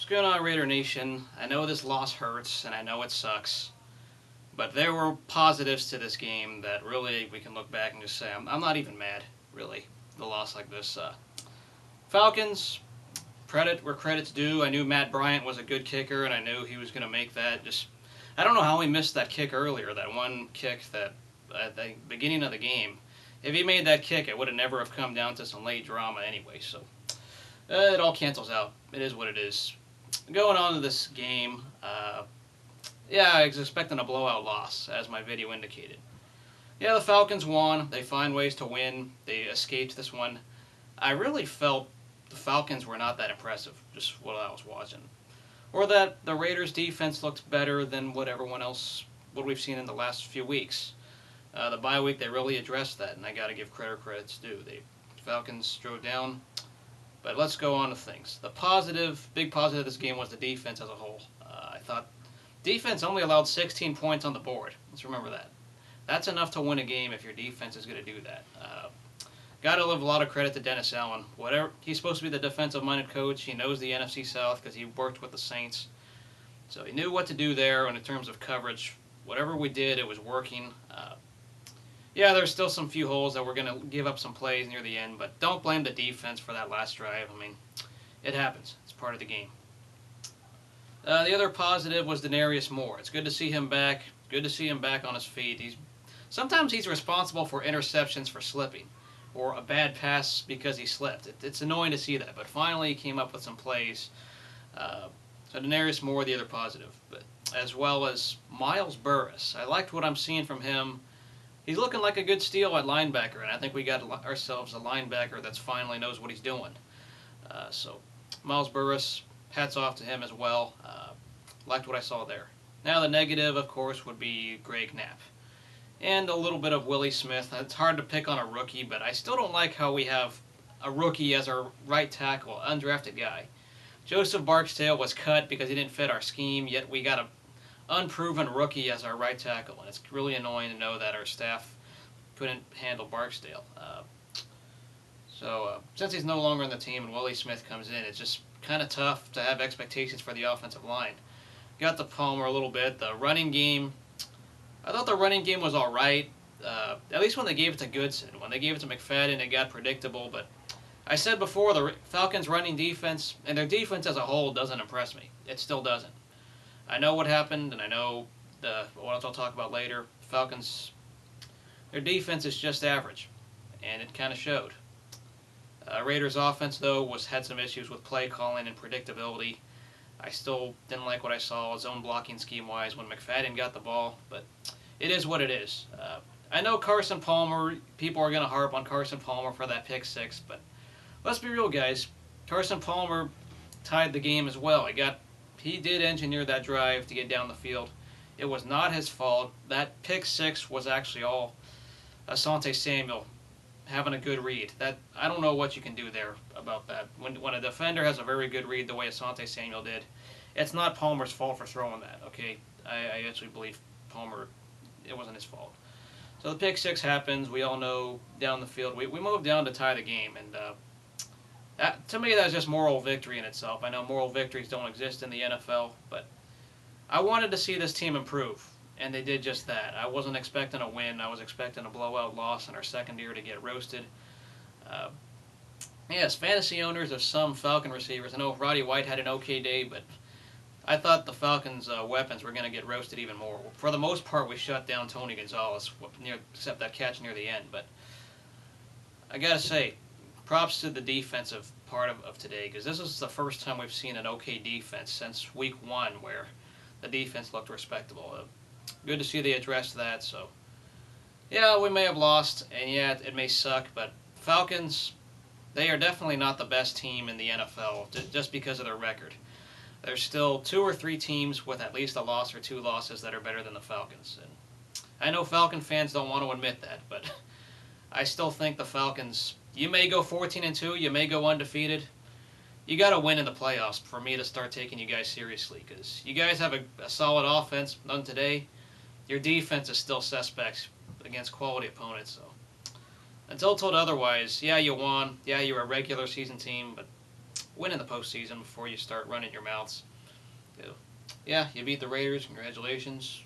What's going on, Raider Nation? I know this loss hurts, and I know it sucks, but there were positives to this game that really we can look back and just say, I'm not even mad, really, the loss like this. Falcons, credit where credit's due. I knew Matt Bryant was a good kicker, and I knew he was going to make that. I don't know how he missed that kick earlier, that one kick that at the beginning of the game. If he made that kick, it would have never have come down to some late drama anyway, so it all cancels out. It is what it is. Going on to this game, yeah, I was expecting a blowout loss, as my video indicated. Yeah, the Falcons won. They find ways to win. They escaped this one. I really felt the Falcons were not that impressive, just what I was watching. Or that the Raiders' defense looked better than what we've seen in the last few weeks. The bye week, they really addressed that, and I got to give credit's due. The Falcons drove down. But let's go on to things. The big positive of this game was the defense as a whole. I thought defense only allowed 16 points on the board. Let's remember that. That's enough to win a game if your defense is going to do that. Got to give a lot of credit to Dennis Allen. He's supposed to be the defensive-minded coach. He knows the NFC South because he worked with the Saints. So he knew what to do there, and in terms of coverage, whatever we did, it was working. Yeah, there's still some few holes that we're going to give up some plays near the end, but don't blame the defense for that last drive. I mean, it happens. It's part of the game. The other positive was Denarius Moore. It's good to see him back. Good to see him back on his feet. Sometimes he's responsible for interceptions for slipping or a bad pass because he slipped. It's annoying to see that, but finally he came up with some plays. So Denarius Moore, the other positive, but as well as Miles Burris. I liked what I'm seeing from him. He's looking like a good steal at linebacker, and I think we got ourselves a linebacker that finally knows what he's doing. So Miles Burris, hats off to him as well. Liked what I saw there. Now the negative, of course, would be Greg Knapp. And a little bit of Willie Smith. It's hard to pick on a rookie, but I still don't like how we have a rookie as our right tackle, undrafted guy. Joseph Barksdale was cut because he didn't fit our scheme, yet we got a unproven rookie as our right tackle, and it's really annoying to know that our staff couldn't handle Barksdale. So since he's no longer on the team and Willie Smith comes in, it's just kind of tough to have expectations for the offensive line. Got to Palmer a little bit. The running game, I thought the running game was all right, at least when they gave it to Goodson. When they gave it to McFadden, it got predictable, but I said before, the Falcons' running defense, and their defense as a whole, doesn't impress me. It still doesn't. I know what happened, and I know what I'll talk about later. Falcons, their defense is just average, and it kind of showed. Raiders' offense, though, had some issues with play calling and predictability. I still didn't like what I saw zone blocking scheme-wise when McFadden got the ball, but it is what it is. I know Carson Palmer, people are going to harp on Carson Palmer for that pick six, but let's be real, guys. Carson Palmer tied the game as well. He did engineer that drive to get down the field. It was not his fault. That pick six was actually all Asante Samuel having a good read. I don't know what you can do there about that. When a defender has a very good read the way Asante Samuel did, it's not Palmer's fault for throwing that, okay? I actually believe Palmer, it wasn't his fault. So the pick six happens. We all know down the field. We moved down to tie the game, and to me, that's just moral victory in itself. I know moral victories don't exist in the NFL, but I wanted to see this team improve, and they did just that. I wasn't expecting a win. I was expecting a blowout loss in our second year to get roasted. Yes, fantasy owners of some Falcon receivers. I know Roddy White had an okay day, but I thought the Falcons' weapons were going to get roasted even more. For the most part, we shut down Tony Gonzalez, except that catch near the end. But I got to say, props to the defensive part of today, because this is the first time we've seen an okay defense since week 1 where the defense looked respectable. Good to see they addressed that. So, yeah, we may have lost, and yeah, it may suck, but Falcons, they are definitely not the best team in the NFL just because of their record. There's still 2 or 3 teams with at least a loss or 2 losses that are better than the Falcons. And I know Falcon fans don't want to admit that, but I still think the Falcons, you may go 14-2, you may go undefeated. You got to win in the playoffs for me to start taking you guys seriously, because you guys have a solid offense. None today. Your defense is still suspect against quality opponents. So until told otherwise, yeah, you won. Yeah, you're a regular season team, but win in the postseason before you start running your mouths. Yeah, you beat the Raiders. Congratulations.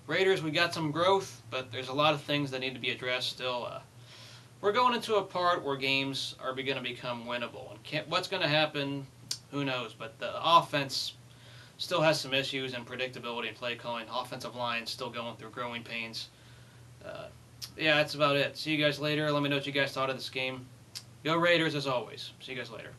Raiders, we got some growth, but there's a lot of things that need to be addressed still. We're going into a part where games are going to become winnable. And what's going to happen, who knows? But the offense still has some issues in predictability and play calling. Offensive line still going through growing pains. Yeah, that's about it. See you guys later. Let me know what you guys thought of this game. Go Raiders as always. See you guys later.